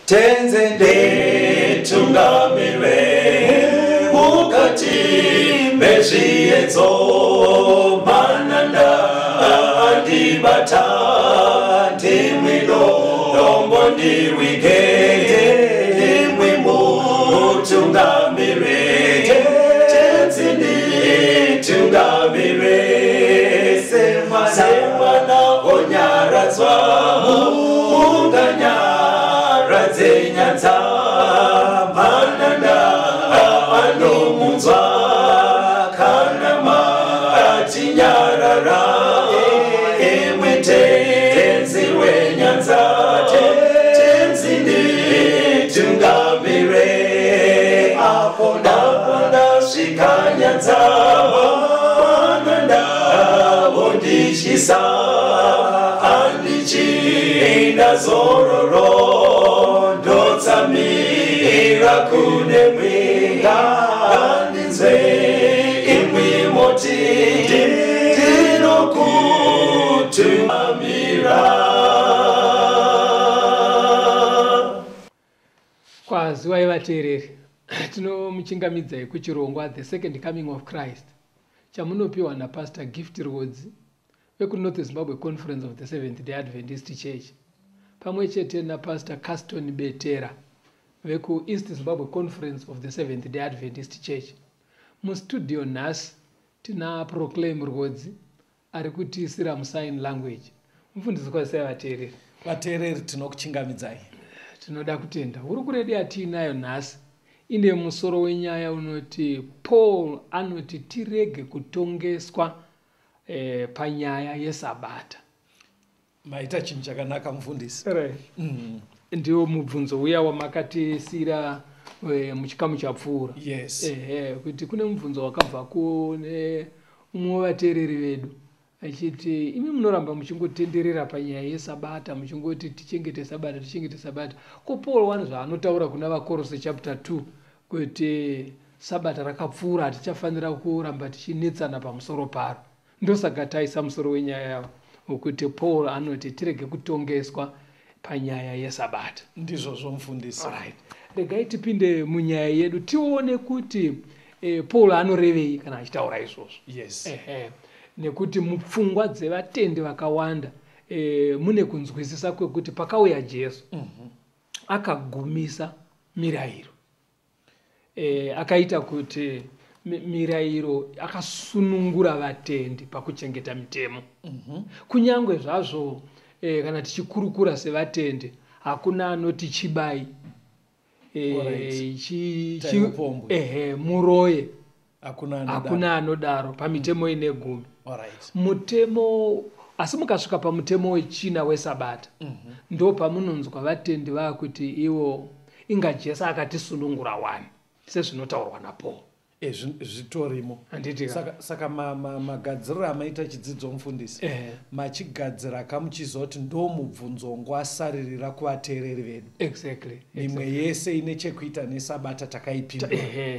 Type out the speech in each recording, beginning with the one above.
tenzende tungamirwe mukati mezviedzo mananda andibata ndimwino dombo ndiwike ndimwi mutungamirwe tenzende tungamirwe semwana onyaradzwa unganyaradzwe nyanza mananda anomunzwa kana matinyarara emwete tenzi wenyanza tenzinde tungamire apo ndasvika nyanza mananda ondishisa andichienda zororo ndotsamira kune mwenga andinzwe imwi moti ndinokutungamira. Kwaziwai vateereri, tinomuchingamidzai kuchirongwa The Second Coming of Christ chamunopiwa naPastor Gift RWODZI vekuNorth Zimbabwe Conference of the Seventh-day Adventist Church pamwe chete naPastor CUSTON BETERA vekuEast Zimbabwe Conference of the Seventh-day Adventist Church. Mustudio nhasi tina Proclaim RWODZI ari kutisira musign language. Mufundisi kwasai vateereri. Vateereri tinokuchingamidzai. Tinoda kutenda. Hurukuri yatinayo nhasi ine musoro wenyaya unoti Paul anoti tirege kutongeswa panyaya yesabata. Maita chinhu chakanaka mufundisi. Ndiwo mubvunzo uya wamakatisira muchikamu chapfuura. Yes. Kuti kune mubvunzo wakabva kune umwe wavateereri vedu achiti imi munoramba muchingotenderera panyaya yesabata muchingoti tichengete sabata. Ko Paul wani zvaanotaura kuna vaKorose chapter 2 kuti sabata rakapfuura hatichafanira kuramba tichinetsana pamusoro paro. Ndosaka taisa musoro wenyaya yavo wekuti Paul anoti tirege kutongeswa panyaya yesabata. Ndizvo mufundisi. Alright. Regai tipinde munyaya yedu tione kuti Paul anorevei kana achitaura izvozvo. Yes. Nekuti mupfungwa dzevatende vakawanda mune kunzwisisa kwekuti pakauya Jesu akagumisa mirayiro. Akaita kuti mirayiro akasunungura vatendi pakuchengeta mitemo. Kunyangwe zvazvo kana tichikurukura sevatende hakuna anoti chibai muroye hakuna anodaro pamitemo ine 10. Mutemo asi mukasvika pamutemo wechina wesabata ndo pamunonzwa vatendi vakuti iwo inga Jesu akatisunungura 1 sezvinotaurwa naPaul. Zvitorimo. Saka magadziriro amaita chidzidzo mufundisi machigadzira kamuchizoti ndo mubvunzo ngwasaririra kuvateereri vedu. Exactly. Mimwe yese ine chekuita nesabata takaipinda.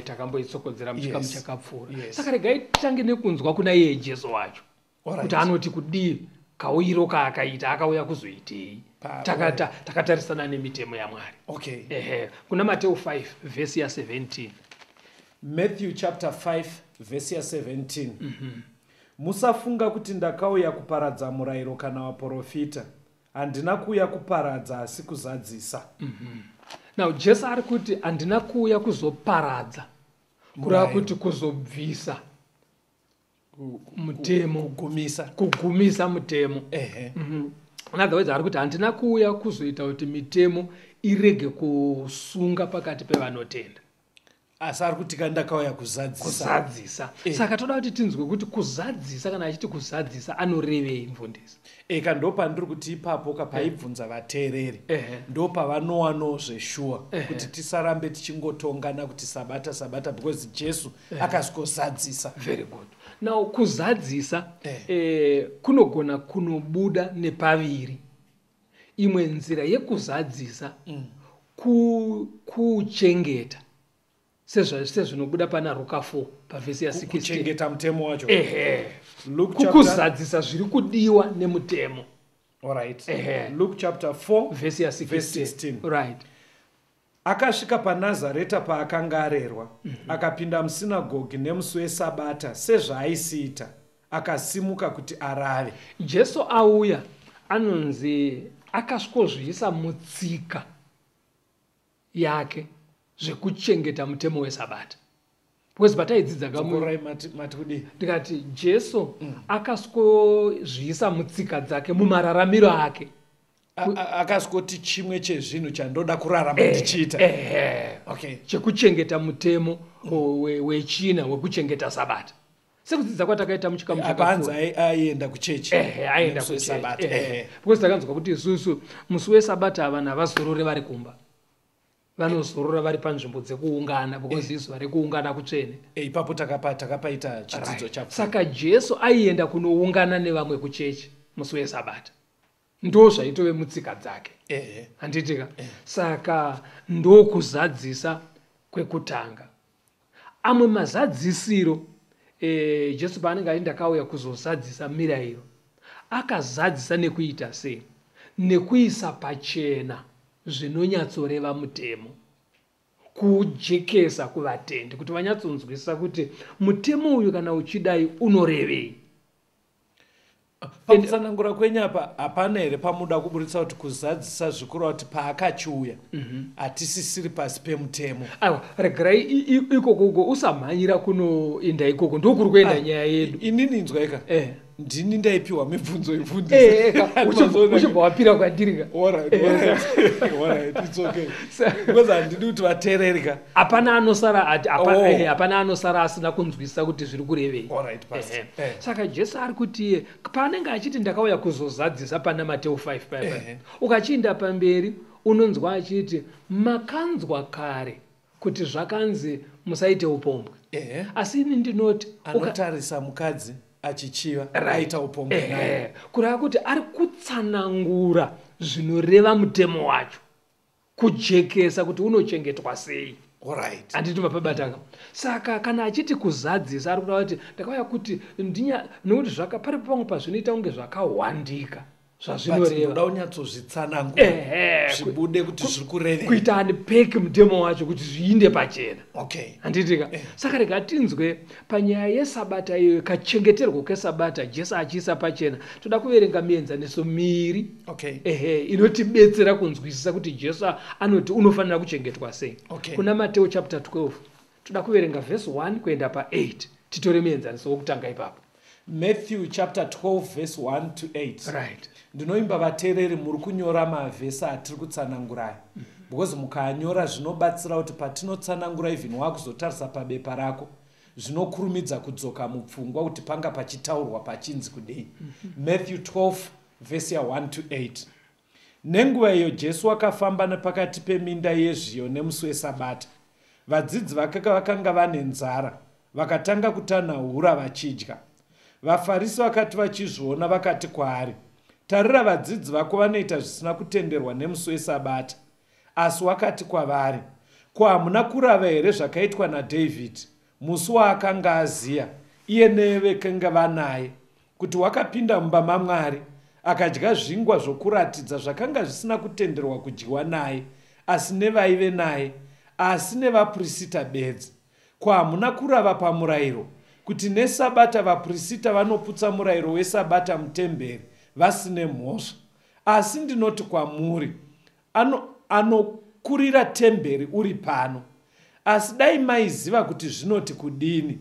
Takamboitsokodzera muchikamu chakapfuura. Saka regai titange nekunzwa kuna iye Jesu wacho kuti anoti kudii kauyiro kaakaita akauya kuzoitei. Takatarisana nemitemo yaMwari. Okay. Kuna Mateo 5 verse 17. Matthew chapter 5 verse 17. Musafunga kuti ndakauya kuparadza murayiro kana vaprofita. Handina kuuya kuparadza asi kuzadzisa. Now Jesu ari kuti handina kuuya kuzoparadza. Kurava kuti kuzobvisa mutemo, kugumisa mutemo. In other words, ari kuti handina kuuya kuzoita kuti mitemo irege kusunga pakati pevanotenda. Asi ari kuti ndakauya kuzadzisa. Saka toda kuti tinzwe kuti kuzadzisa kana achiti kuzadzisa anorevei mufundisi. Eka ndo pandiri kuti ipapo kapaibvunza vateereri ndo pavanowano zveshuwa kuti tisarambe tichingotongana kuti sabata because Jesu akazozadzisa. Very good. Now kuzadzisa kunogona kunobuda nepaviri. Imwe nzira yekuzadzisa kuchengeta sezvinobuda pana Luka 4 pavhesi ya 16. Kuchengeta mutemo wacho. Kukuzadzisa zviri kudiwa nemutemo. Alright. Luke chapter 4 verse 16. Right. Akasvika paNazareta paakanga arerwa, akapinda musinagogi nemusi weSabata sezvaaisiita, akasimuka kuti arave. Jesu auya anonzi akasvikozviisa mutsika yake zvekuchengeta mutemo weSabata. Because pataidzidza ndikati Jesu akasvikozviisa mutsika dzake mumararamiro ake. Akasvoti chimwe chezvinhu chandoda kurarama ndichiita. Chekuchengeta mutemo wechina wekuchengeta Sabata. Sekudzidza kwatakaita muchikamu chakapanza aienda kuchechi. Aienda kuSabata. Because takanzwa kuti isusu musi weSabata avana vazorore vari kumba. Vanozorora vari panzvimbo dzekuungana because isu vari kuungana kutsvene. Ipapo takapaita chidzidzo chapo. Saka Jesu aienda kunoungana nevamwe kuchechi musi weSabata. Ndo zvaitove mutsika dzake. Handitika. Saka ndokuzadzisa kwekutanga. Amwe mazadzisiro Jesu paanenge aenda kauya kuzozadzisa mirayiro, akazadzisa nekuita sei? Nekuisa pachena zvinonyatsoreva mutemo, kujekesa kuvatendi kuti vanyatsonzwisisa kuti mutemo uyu kana uchidai unorevei. Pakutsanangura kwenyapa hapana here pamuda kuburitsa kuti kuzadzisa zvikuru kuti paakachiuya hatisisiri pasi pemutemo. Aiwa, regerai ikoko usamhanyira kunoenda ikoko ndokuri kuenda nyaya yedu. Inini nzwaika ndini ndaipiwa mibvunzo yefundisi uchibva wapira kwandiri ka. It's okay. Because handidi kuti vateererika hapana anosara asina kunzwisisa kuti zviri kurevei. Saka Jesu ari kuti paanenge achiti ndakauya kuzozadzisa pana Mateo 5 papa, ukachienda pamberi unonzwa achiti makanzwa kare kuti zvakanzi musaite upombwe. Asi ini ndinoti anotarisa mukadzi achichiva aita upombwe naye. Kureva kuti ari kutsanangura zvinoreva mutemo wacho, kujekesa kuti unochengetwa sei. Handiti mapabatanga. Saka kana achiti kuzadzisa ari kureva kuti ndakauya kuti nokuti pari pamwe pazvinoita kunge zvakawandika zvazvinoreva. Unoda unyatsozvitsanangura zvibude kuti zviri kureva. Kuita unpeki mutemo wacho kuti zviinde pachena. Handitika. Saka rega tinzwe panyaya yeSabata iyo, kachengeterwo keSabata Jesu achiisa pachena. Toda kuverenga mienzaniso miri inotibetsera kunzwisisa kuti Jesu anoti unofanira kuchengetwa sei. Kuna Mateo chapter 12 toda kuverenga verse 1 kuenda pa8. Titore mienzaniso wokutanga ipapo. Matthew chapter 12 verse 1 to 8. Ndinoimba vateereri muri kunyora mavhesi atiri kutsanangurai. Because mukanyora zvinobatsira kuti patinotsanangura even wakuzotarisa pabepa rako zvinokurumidza kudzoka mupfungwa kuti panga pachitaurwa pachinzi kudei. Matthew 12 verse 1 to 8. Nenguva iyo Jesu akafamba nepakati peminda yezviyo nemusi weSabata. Vadzidzi vake vakanga vane nzara, vakatanga kutanhura vachidya. VaFarisi vakati vachizviona vakati kwaari, tarira vadzidzi vako vanoita zvisina kutenderwa nemusi weSabata. Asi wakati kwavari, ko hamuna kurava here zvakaitwa naDhavhidhi musi waakanga aziya iye nevekanga vanaye, kuti wakapinda mumba maMwari akadya zvingwa zvokuratidza zvakanga zvisina kutenderwa kudyiwa naye, asi nevaive naye, asi nevaprista bedzi. Ko hamuna kurava pamurayiro kuti neSabata vaprista vanoputsa murayiro weSabata mutemberi vasine mhosva? Asi ndinoti kwamuri, anokurira temberi uri pano. Asi dai maiziva kuti zvinoti kudini,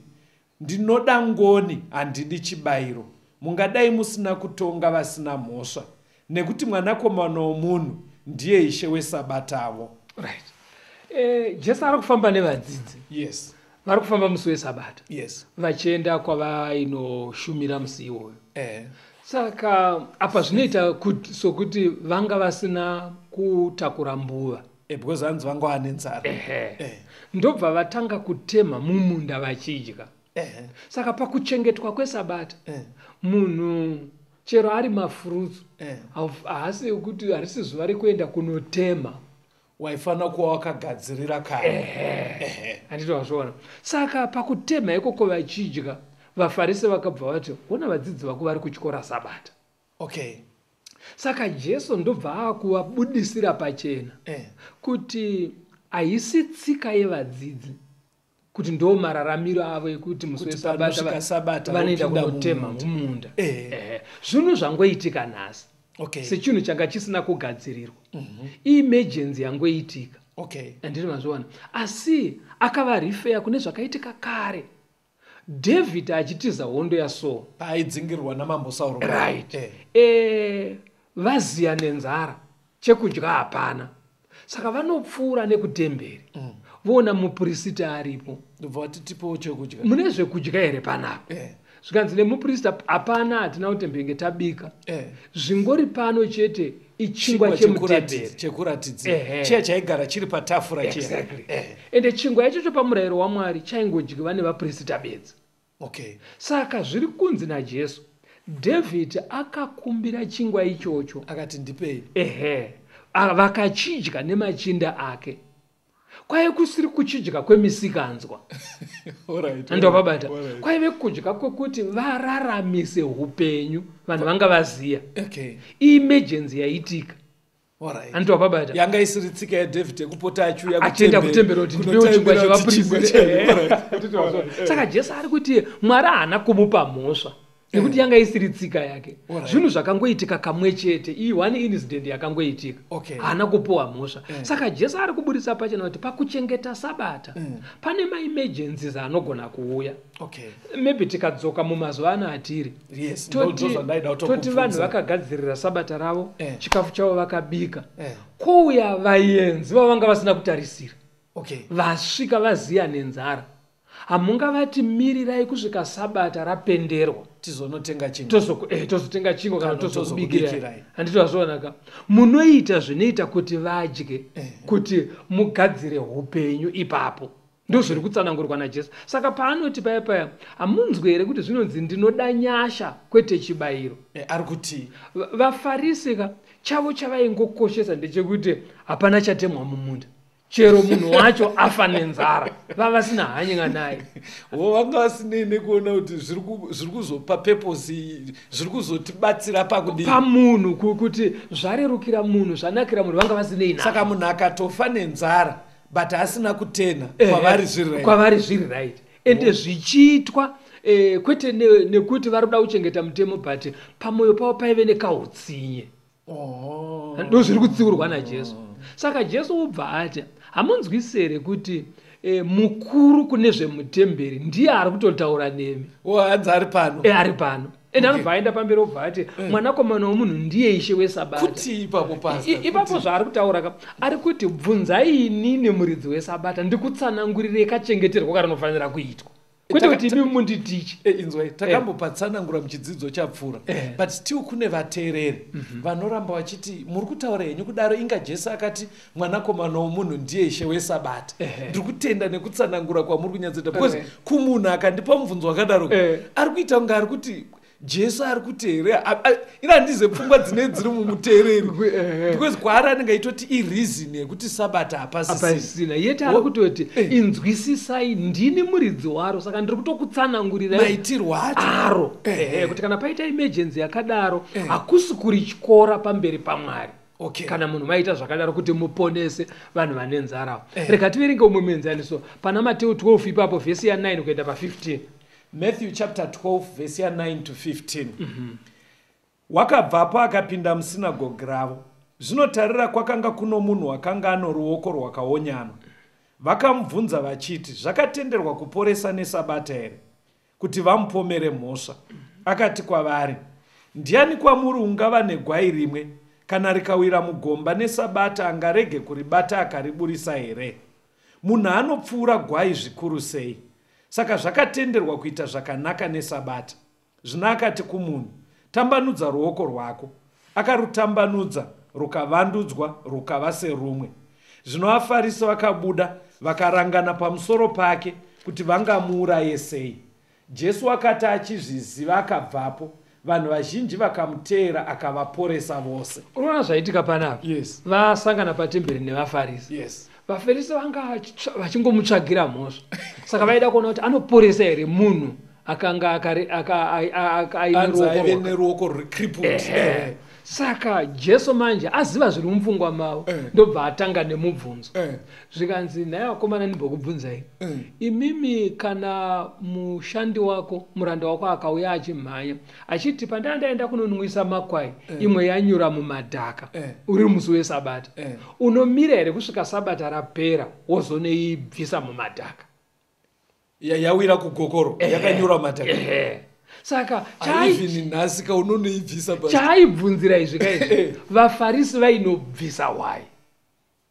ndinoda ngoni handidi chibayiro, mungadai musina kutonga vasina mhosva, nekuti Mwanakomana woMunhu ndiye Ishe weSabatavo. Jesu ari kufamba nevadzidzi. Vari kufamba musi weSabata. Vachienda kwavainoshumira musi iwoyo. Saka apa zvinoita sokuti vanga vasina kutakura mbuva. Because hanzi vanga vane nzara. Ndobva vatanga kutema mumunda vachidya. Saka pakuchengetwa kweSabata, munhu chero ari mafurutsu haasi kuti harisi zuva rekuenda kunotema, waifanira kuva wakagadzirira kare. Handiti wazviona. Saka pakutema ikoko vachidya, vaFarisi vakabva vati, ona vadzidzi vako vari kutyora Sabata. Saka Jesu ndobva akuvabudisira pachena kuti haisi tsika yevadzidzi kuti ndo mararamiro avo ekuti musi wesabata vanoenda kunotema mumunda. Zvinhu zvangoitika nhasi sechinhu changa chisina kugadzirirwa. Emergency yangoitika. Andiri mazviona. Asi akava rifeya kune zvakaitika kare. David achitiza hondo yaSaul aidzingirwa namambo Sauro. Vaziya nenzara, chekudya hapana. Saka vanopfuura nekutemberi. Vona muprista aripo. Mune zvekudya here panapo. Zvikanzi nemuprista hapana, hatina kutembenge tabika. Zvingori pano chete ichingwa chemutemberi chekuratidza chiya chaigara chiri patafura chiya. Ende chingwa ichocho pamurayiro waMwari chaingodyiwa nevaprista bedzi. Saka zviri kunzi naJesu, David akakumbira chingwa ichocho akati ndipei. Vakachidya nemachinda ake. Kwaive kusiri kuchidya kwemisikanzwa. Ndopabata. Kwaive kudya kwekuti vararamise upenyu vanhu vanga vaziya. Emergency yaitika. Ndopabata. Yanga isiri tsika yaDavid yekupota achiuya kutembera kuti ndipewo chingwa chevaprista. Saka Jesu ari kuti Mwari haana kumupa mhosva. Nekuti yanga isiri tsika yake. Zvinhu zvakangoitika kamwe chete. Iyi one incident yakangoitika. Haana kupuwa mhosva. Saka Jesu ari kuburisa pachena kuti pakuchengeta sabata pane maemergencies anogona kuuya. Maybe tikadzoka mumazuva ano atiri. Toti vanhu vakagadzirira sabata ravo, chikafu chavo vakabika. Kouya vaenzi vavanga vasina kutarisira. Vasvika vaziya nenzara. Hamungavati mirirai kusvika sabata rapenderwa tizonotenga chingwa. Tozotenga chingwa kana tozokubikirai. Handiti wazvoonaka. Munoita zvinoita kuti vadye, kuti mugadzire upenyu ipapo. Ndo zviri kutsanangurwa naJesu. Saka paanoti paya hamunzwi here kuti zvinonzi ndinoda nyasha kwete chibayiro. Ari kuti vaFarisi chavo chavaingokoshesa ndechekuti hapana chatemwa mumunda. Chero munhu wacho afa nenzara vavasina hanya naye. Vanga vasinei kuona kuti zviri kuzopa purpose, zviri kuzotibatsira pamunhu kuti zvarerukira munhu, zvanakira munhu, vanga vasinei naye. Saka munhu akatofa nenzara but asina kutena kwavari zviri right. Ende zvichiitwa kwete nekuti vari kuda kuchengeta mutemo but pamwoyo pavo paive nekautsinye. Ndo zviri kutsiurwa naJesu. Saka Jesu ubva ati hamunzwisi here kuti mukuru kune zvemutemberi ndiye ari kutotaura nemi. Hanzi ari pano. Ari pano. Ende anobva aenda pamberi obva ati mwanakomana womunhu ndiye ishe wesabata. Kuti ipapo zvaari kutaura ari kuti bvunzai inini muridzi wesabata ndikutsanangurirei kachengeterwo karinofanira kuitwa. Kwete kuti imi munditiche. Inzwai, takambopatsanangura muchidzidzo chapfuura. But still kune vateereri vanoramba vachiti muri kutaura henyu kudaro inga Jesu akati mwanakomana womunhu ndiye ishe wesabata. Ndiri kutenda nekutsanangura kwamuri kunyatsoita. Because kumunhu akandipa mubvunzo wakadaro ari kuita kunge ari kuti Jesu ari kuteerera. Ina handize pfungwa dziri mumuteereri. Because kwaari anenge aitoti ireason yekuti sabata hapasisina. Yeti ari kutoti inzwisisai ndini muridzi waro. Saka ndiri kutokutsanangurira maitirwo aro. Kuti kana paita emergency yakadaro hakusi kuri chikora pamberi paMwari. Kana munhu maita zvakadaro kuti muponese vanhu vane nzara. Rega tiverenge umwe muenzaniso pana Mateo 12 ipapo vhesi ya 9 kuenda pa15. Matthew chapter 12 verse 9 to 15. Wakabvapo akapinda musinagoge ravo. Zvinotarira kwakanga kuno munhu wakanga ano ruoko rwakaonyana. Vakamubvunza vachiti, zvakatenderwa kuporesa nesabata here? Kuti vamupomere mhosva. Akati kwavari, ndiani kwamuri ungava negwai rimwe kana rikawira mugomba nesabata angarege kuribata akariburisa here? Munhu anopfuura gwai zvikuru sei? Saka zvakatenderwa kuita zvakanaka nesabata. Zvino akati kumunhu, tambanudza ruoko rwako. Akarutambanudza, rukavandudzwa, rukava serumwe. Zvino vaFarisi vakabuda, vakarangana pamusoro pake kuti vangamuuraye sei. Jesu akati achizviziva akabvapo, vanhu vazhinji vakamuteera akavaporesa vose. Unoona zvaitika panapa? Vasangana patemberi nevaFarisi. VaFarisi vanga vachingomutsvagira mhosva. Saka vaida kuona kuti anoporesa here munhu akanga aine ruoko crippled. Saka Jesu manje aziva zviri mupfungwa mavo ndobva atanga nemubvunzo zvikanzi naye vakomana ndimbokubvunzai imimi kana mushandi wako muranda wako akauya achimhanya achiti pandandaenda kunonwisa makwai imwe yanyura mumadhaka uri musi wesabata unomira here kusvika sabata rapera wozoneibvisa mumadhaka yawira kugokoro yakanyura mumadhaka saka nasika unonoibvisa chaibvunzira izvi kaizvi vafarisi vainobvisa wai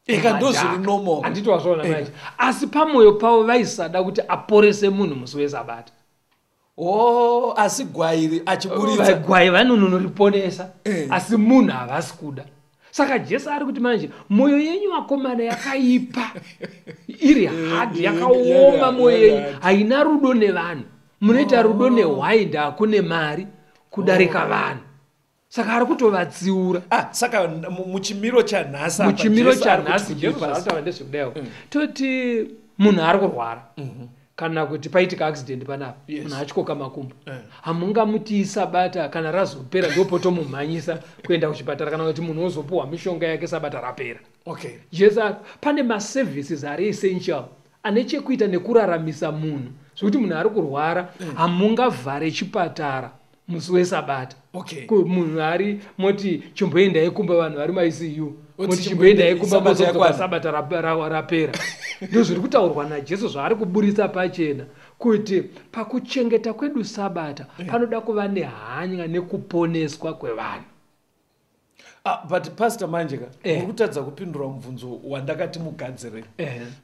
ikandozviri normal handiti wazvaona manje asi pamwoyo pavo vaisada kuti aporese munhu musi wesabata asi gwai achiburitsa gwai vanonoriponesa asi munhu havasi kuda saka Jesu ari kuti manje mwoyo yenyu vakomana yakaipa iri hadi yakaoma mwoyo yenyu haina rudo nevanhu munoita rudo nehwaindi hakune mari kudarika vanhu saka ari kutovatsiura saka muchimiro chanhasi Jesu zvaarikutaura ndezvekudai toti munhu ari kurwara kana kuti paitika accident panapa munhu achikoka makumbo hamungamuti sabata kana razopera ndopotomumhanyisa kuenda kuchipatara kana kuti munhu ozopuhwa mishonga yake sabata rapera Jesu pane maservices ari essential ane chekuita nekuraramisa munhu zvokuti munhu ari kurwara hamungavhare chipatara musi wesabata munhu ari moti chimboendai kumba vanhu vari maICU moti chimboendai kumba mozoka sabata rapera ndizvo zviri kutaurwa naJesu zvaari kuburitsa pachena kuti pakuchengeta kwedu sabata panoda kuva nehanya nekuponeswa kwevanhu but Pastor Manjika uri kutadza kupindura mubvunzo wandakati mugadzire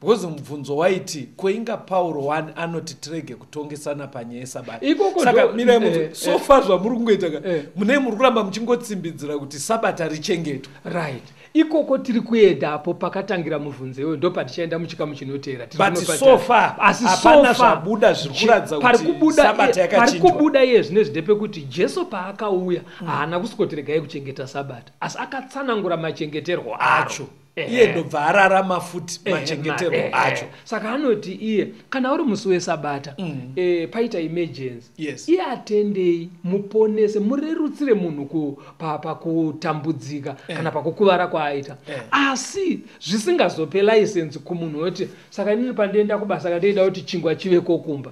because mubvunzo waiti kweinga Pauro anoti tirege kutongesana panyaya yesabata saka mirai mubvunzo so far zvamuri kungoita munei muri kuramba muchingotsimbidzira kuti sabata richengetwe right ikoko tiri kuendapo pakatangira mubvunzo iwoyo ndo patichaenda muchikamu chinoteera but so far hapana zvabuda zviri kuratidza kuti sabata yakachinjwa pari kubuda iye zvine ndepekuti Jesu paakauya haana kusikotiregai kuchengeta sabata asi akatsanangura machengeterwo acho iye ndobva ararama futi machengeterwo acho saka anoti iye kana uri musi wesabata paita emergency iye atendei muponese murerutsire munhu pakutambudzika kana pakukuvara kwaaita asi zvisingazope license kumunhu woti saka nini pandienda kubasa kandienda kuti chingwa chive kokumba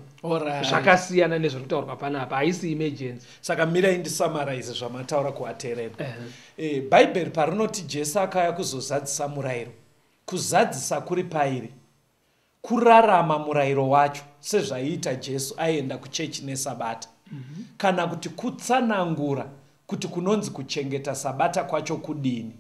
zvakasiyana nezviri kutaurwa panapa haisi emergency saka mirai ndisummarize zvamataura kuvateereri bhaibheri parinoti Jesu akauya kuzozadzisa murayiro kuzadzisa kuri pairi kurarama murayiro wacho sezvaiita Jesu aenda kuchechi nesabata kana kuti kutsanangura kuti kunonzi kuchengeta sabata kwacho kudini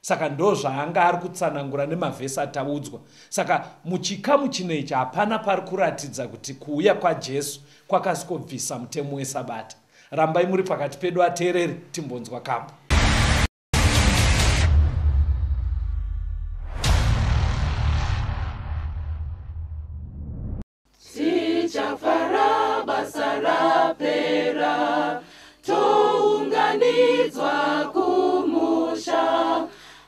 saka ndo zvaanga ari kutsanangura nemavhesi ataudzwa saka muchikamu chinechi hapana pari kuratidza kuti kuuya kwaJesu kwakasikobvisa mutemo wesabata rambai muri pakati pedu ateereri timbonzwa kambo Tichafara basa rapera tounganidzwa kumusha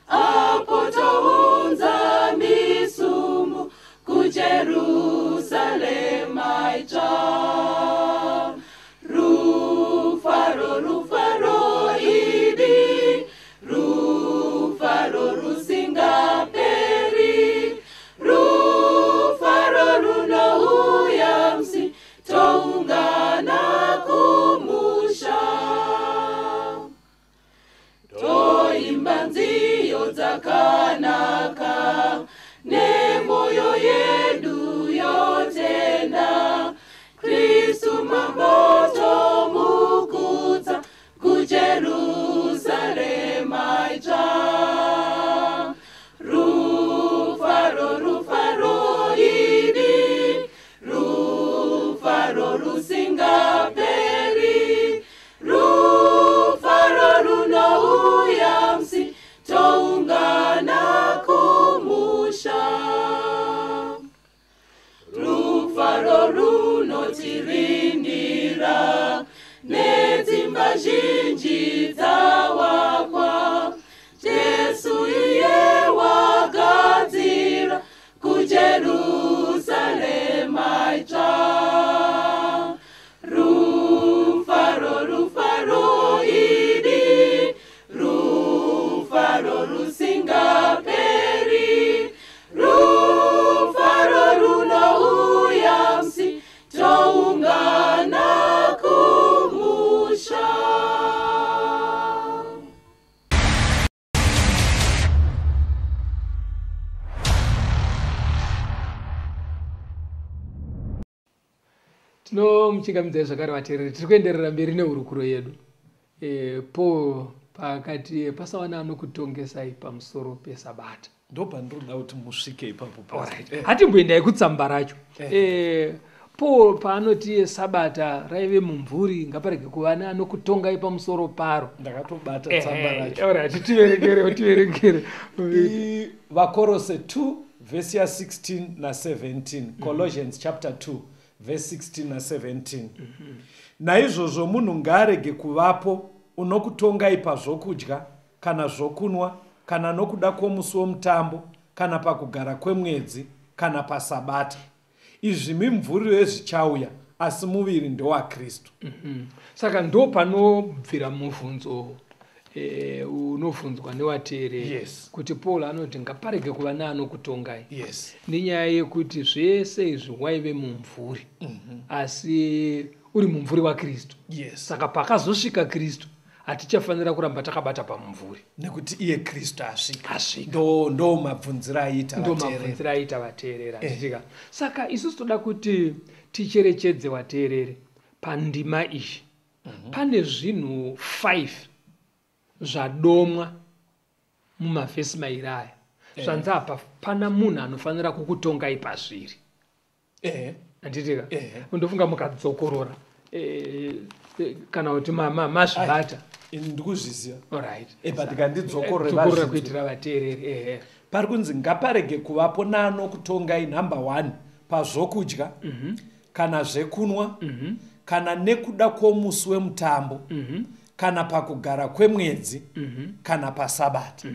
apo tounza misumbu kuJerusalema itsva rufaro idi Tinomuchingamidza zvakare vateereri, tiri kuenderera mberi nehurukuro yedu. Paul pakati pasawana anokutongesai pamusoro pesabata. Ndopandinoda kuti musvike ipapo. Hatimboendai kutsamba racho. Paul paanoti sabata raive mumvuri, ngaparege kuva anokutongai pamusoro paro. Ndakatobata tsamba racho. Alright, tiverengere. Vakorose 2 verse 16 na 17. Colossians chapter 2 verse 16 na 17. Naizvozvo munhu ngaarege kuvapo unokutongai pazvokudya kana zvokunwa kana nokuda kwomusi womutambo kana pakugara kwemwedzi kana pasabata. Izvi mimvuri wezvichauya asi muviri ndowaKristu. Saka ndo panobvira mubvunzo unobvunzwa nevateereri. Yes. Kuti Paul anoti ngaparege kuva neanokutongai. Yes. Nenyaya yekuti zvese izvi waive mumvuri, asi uri mumvuri waKristu. Yes. Saka pakazosvika Kristu hatichafanira kuramba takabata pamumvuri, nekuti iye Kristu asvika. Ndo mabvunziro aita vateerera. Saka isusu toda kuti ticherechedze vateereri pandima iyi. Pane zvinhu 5 zvadomwa mumavhesi mairi aya. Zvanzi apa pana munhu anofanira kukutongai pazviri. Anditika? Undofunga mukadzokorora kana kuti mazvibata. Ndikuzviziva. Alright. Tikandidzokorera kuitira vateereri. Pari kunzi ngaparege kuvapo naanokutongai number 1 pazvokudya kana zvekunwa kana nekuda kwomusi wemutambo kana pakugara kwemwedzi kana pasabata.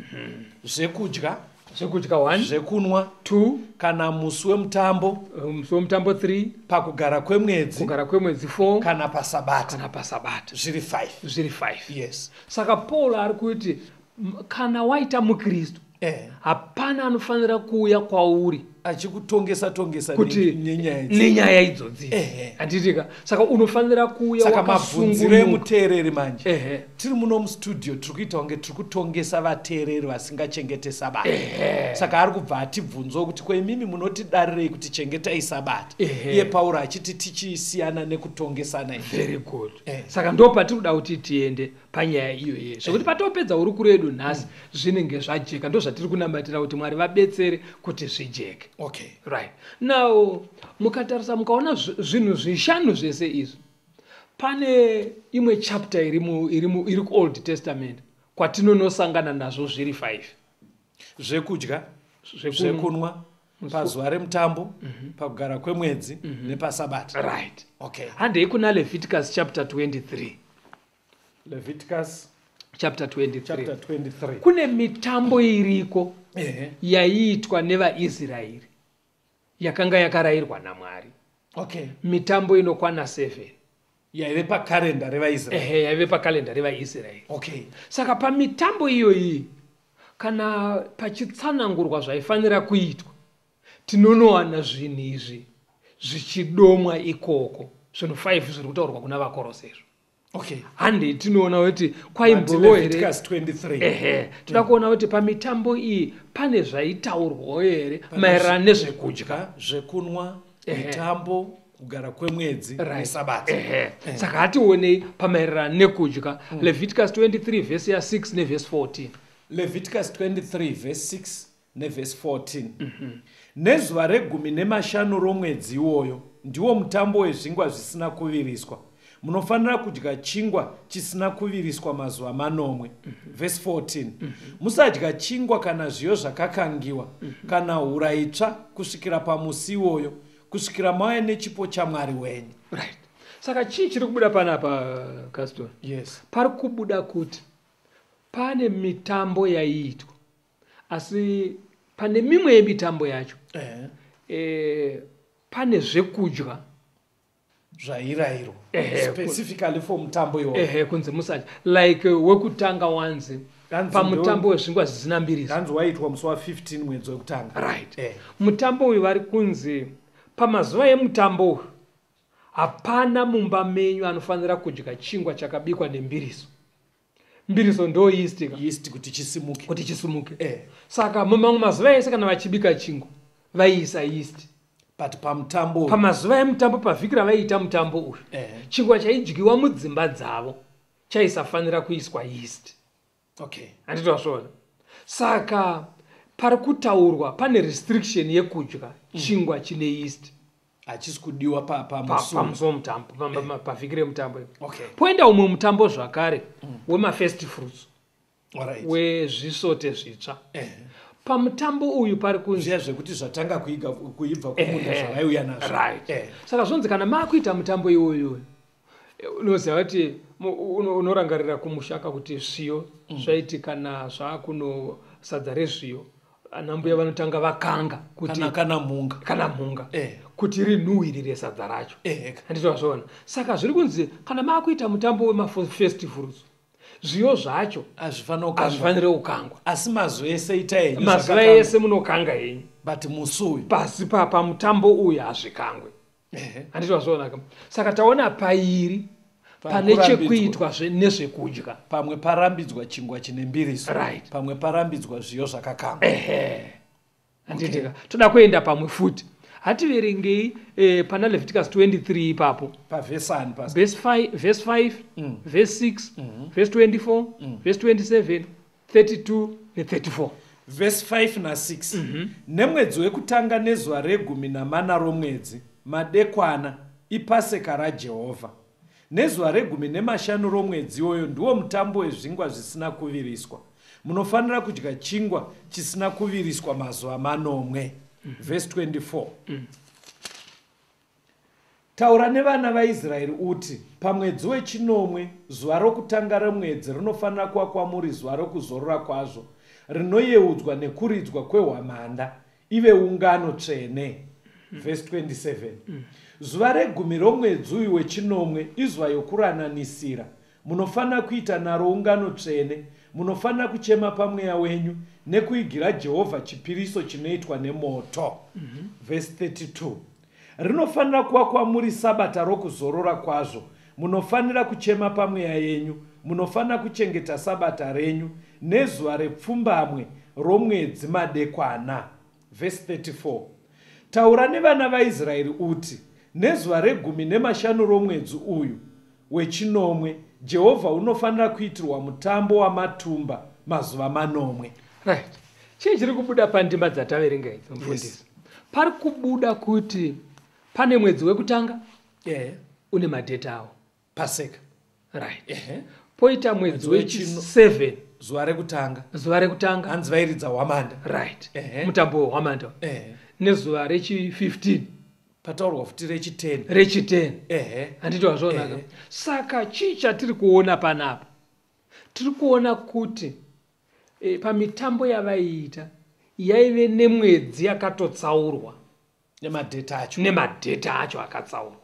Zvekudya 1, zvekunwa 2, kana musi wemutambo 3, pakugara kwemwedzi 4, kana pasabata. Zviri 5. Yes. Saka Paul ari kuti kana waita muKristu hapana anofanira kuuya kwauri achikutongesa kuti nenyaya idzodzi. Anditika? Saka unofanira kuuya wakasungura emuteereri manje. Tiri muno mustudio tiri kuita kunge tiri kutongesa vateereri vasingachengete sabata. Saka ari kubva atibvunzwa kuti kwemimi munotidarirei kuti chengetai sabata. Iye Pauro achiti tichisiyana nekutongesana. Very good. Saka ndo patiri kuda kuti tiende panyaya iyoyo. Zvekuti patopedza urukuro yedu nhasi zvinenge zvajeka. Ndo zvatiri kunamatira kuti Mwari vabetsere kuti zvijeke. Okay. Right. Now, mukatarisa mukaona zvinhu zvishanu zvese izvi. Pane imwe chapter iri kuOld Testament kwatinonosangana nazvo zviri 5. Zvekudya, zvekunwa, pazuva remutambo, pakugara kwemwedzi nepasabata. Right. Okay. Handei kuna Leviticus chapter 23. Leviticus chapter 23. Kune mitambo iriko yaiitwa nevaIsraeri yakanga yakarayirwa naMwari. Okay. Mitambo inokwana 7. Yaive pakalenda revaIsraeri. Yaive pakalenda revaIsraeri. Okay. Saka pamitambo iyoyi kana pachitsanangurwa zvaifanira kuitwa, tinonowana zvinhu izvi zvichidomwa ikoko. Zvinhu 5 zviri kutaurwa kuna vakorosezvo. Okay. Hande tinoona kuti kwaimbolo here Leviticus 23. Toda kuona kuti pamitambo iyi pane zvaitaurwa here maererano nezvekudya, zvekunwa, mitambo, kugara kwemwedzi nesabata. Saka hatiwonei pamaererano nekudya. Leviticus 23 verse 6 neverse 14. Leviticus 23 verse 6 neverse 14. Nezuva re15 romwedzi iwoyo ndiwo mutambo wezvingwa zvisina kuviriswa. Munofanira kudya chingwa chisina kuviriswa mazuva 9. Verse 14. Musadya chingwa kana zviyo zvakakangiwa kana hura itsva kusvikira pamusi iwoyo, kusvikira mauya nechipo chaMwari wenyu. Right. Saka chii chiri kubuda panapa CUSTON? Yes. Pari kubuda kuti pane mitambo yaiitwa, asi pane mimwe yemitambo yacho pane zvekudya zvairayirwa specifically for mutambo iwoyo. Kunze musadya like wekutanga wanzi pamutambo wezvingwa zvisina mbiriso. Hanzi waitwa musi wa15 mwedzi wekutanga. Right. Mutambo uyu vari kunzi pamazuva emutambo uyu hapana mumba menyu anofanira kudya chingwa chakabikwa nembiriso. Mbiriso ndo yeast kuti chisimuke. Saka mumamwe mazuva ese kana vachibika chingwa vaiisa yeast but pamutambo pamazuva emutambo pavhiki ravaiita mutambo uyu chingwa chaidyiwa mudzimba dzavo chaisafanira kuiswa yeast. Okay. Handiti wasvona. Saka pari kutaurwa pane restriction yekudya chingwa chine yeast. Hachisi kudiwa pamusuwo mutambo pavhiki remutambo. Okay. Poenda umwe mutambo zvakare wemafirst fruits. Alright. Wezvisote zvitsva. Pamutambo uyu pari kunzi zvekuti zvatanga kuibva kumunda zvavaiuya nazvo. Right. Saka zvonzi kana makuita mutambo iwoyo unoziva kuti unorangarira kumushaka kuti zviyo zvaiti kana zvaakuno sadza rezviyo anambuya vanotanga vakanga kuti kana mhunga kuti rinhuhwirire sadza racho. Handiti wazviona. Saka zviri kunzi kana makuita mutambo wemafirst fruits zviyo zvacho hazvifaniri kukangwa. Asi mazuva ese itai henyu. Mazuva ese munokanga henyu. But musuyu pasi pamutambo uyu hazvikangwe. Handiti wazviona. Saka taona pairi pane chekuitwa nezvekudya. Pamwe parambidzwa chingwa chine mbiriso. Right. Pamwe parambidzwa zviyo zvakakangwa. Handitika. Toda kuenda pamwe futi. Hativerengei pana Leviticus 23 ipapo. Verse 5, verse 6, verse 24, verse 27, 32 ne34. Verse 5 na 6. Nemwedzi wekutanga nezuva re14 romwedzi, madekwana, iPaseka raJehovha. Nezuva re15 romwedzi iwoyo ndiwo mutambo wezvingwa zvisina kuviriswa. Munofanira kudya chingwa chisina kuviriswa mazuva 9. Verse 24. Taura nevana vaIsraeri uti, pamwedzi wechinomwe, zuva rokutanga remwedzi rinofanira kuva kwamuri zuva rokuzorora kwazvo, rinoyeudzwa nekuridzwa kwehwamanda, ive ungano tsvene. Verse 27. Zuva re10 romwedzi uyu wechinomwe izuva yokuranisira. Munofanira kuita naro ungano tsvene, munofanira kuchema pamweya wenyu nekuigira Jehovha chipiriso chinoitwa nemoto. Verse 32. Rinofanira kuva kwamuri sabata rokuzorora kwazvo. Munofanira kuchema pamweya yenyu, munofanira kuchengeta sabata renyu nezuva repfumbamwe romwedzi madekwana. Verse 34. Taura nevana vaIsraeri uti, nezuva re15 romwedzi uyu wechinomwe, Jehovha unofanira kuitirwa mutambo wamatumba mazuva 9. Right. Chii chiri kubuda pandima dzataverenga idzi mufundisi? Yes. Pari kubuda kuti pane mwedzi wekutanga une madheti awo. Paseka. Right. Poita mwedzi wechi7 zuva rekutanga. Hanzi vairidza hwamanda. Right. Mutambo hwamanda. Nezuva rechi15 pataurwa futi rechi10. Handiti wazvonaka. Saka chii chatiri kuona panapa? Tiri kuona kuti pamitambo yavaiita yaive nemwedzi yakatotsaurwa nemadheti acho akatsaurwa.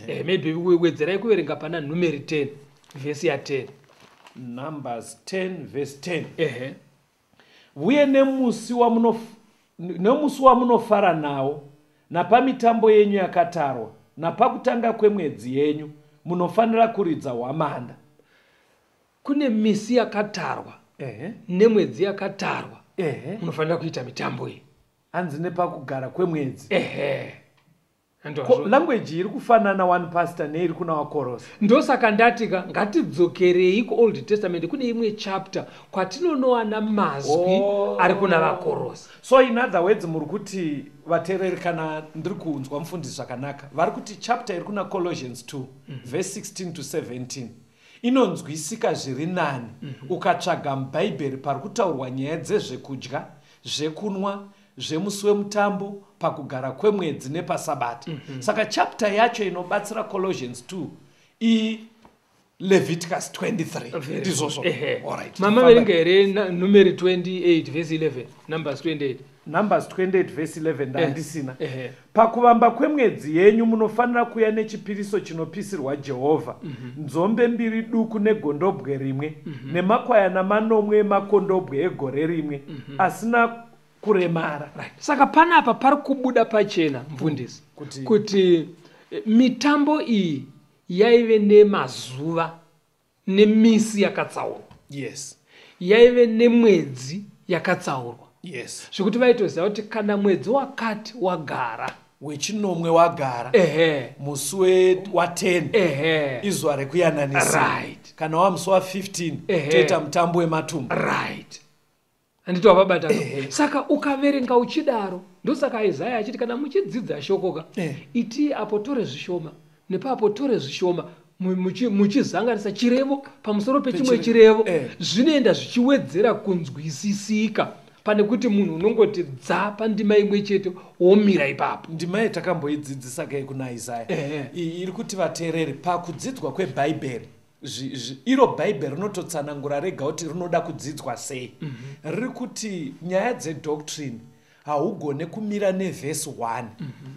Maybe wedzerai kuverenga pana numeri 10 vhesi ya10. Numbers 10 verse 10. Uye nemusi wamunofara nawo, napamitambo yenyu yakatarwa, napakutanga kwemwedzi yenyu, munofanira kuridza hwamanda. Kune misi yakatarwa nemwedzi yakatarwa, munofanira kuita mitambo iyi. Hanzi nepakugara kwemwedzi. Language iri kufanana one pastor neiri kuna wakorosi. Ndosaka ndatika ngatidzokerei kuOld Testament kune imwe chapter kwatinonowana mazwi ari kuna vakorosi. So in other words muri kuti vateereri kana ndiri kunzwa mufundisi zvakanaka, vari kuti chapter iri kuna Colossians 2 verse 16 to 17 inonzwisika zviri nani ukatsvaga mubhaibheri pari kutaurwa nyaya dzezvekudya, zvekunwa, zvemusi wemutambo, pakugara kwemwedzi nepasabata. Saka chapter yacho inobatsira Colossians 2 Leviticus 23. Ndizvozvo. Alright. Mama verenga here numeri 28 verse 11. Numbers 28. Numbers 28 verse 11 ndandisina. Pakuvamba kwemwedzi yenyu munofanira kuya nechipiriso chinopisirwa Jehovha, nzombe 2 duku negondobwe rimwe, nemakwayana 9 emakondobwe egore rimwe, asina kuremara. Right. Saka panapa pari kubuda pachena mfundisi kuti mitambo iyi yaive nemazuva nemisi yakatsaurwa. Yes. Yaive nemwedzi yakatsaurwa. Yes. Zvikuti vaitoziva kuti kana mwedzi wakati wagara wechinomwe wagara musi wa10 izuva rekuyananisa kana wamusi wa15 toita mutambo wematumbu andito wapabata saka ukaverenga uchidaro ndosaka Isaya achiti kana muchidzidza shokoka iti apo tore zvishoma nepapo tore zvishoma muchizanganisa chirevo pamusoro pechimwe chirevo zvinoenda zvichiwedzera kunzwisisika pane kuti munhu unongoti dza pandima imwe chete womira ipapo. Ndima yetakamboidzidzisa kai kuna Isaya iri kuti vateereri pakudzidzwa kwebhaibheri iro bhaibheri rinototsanangura rega kuti rinoda kudzidzwa sei. Riri kuti nyaya dzedoctrine haugone kumira nevhesi 1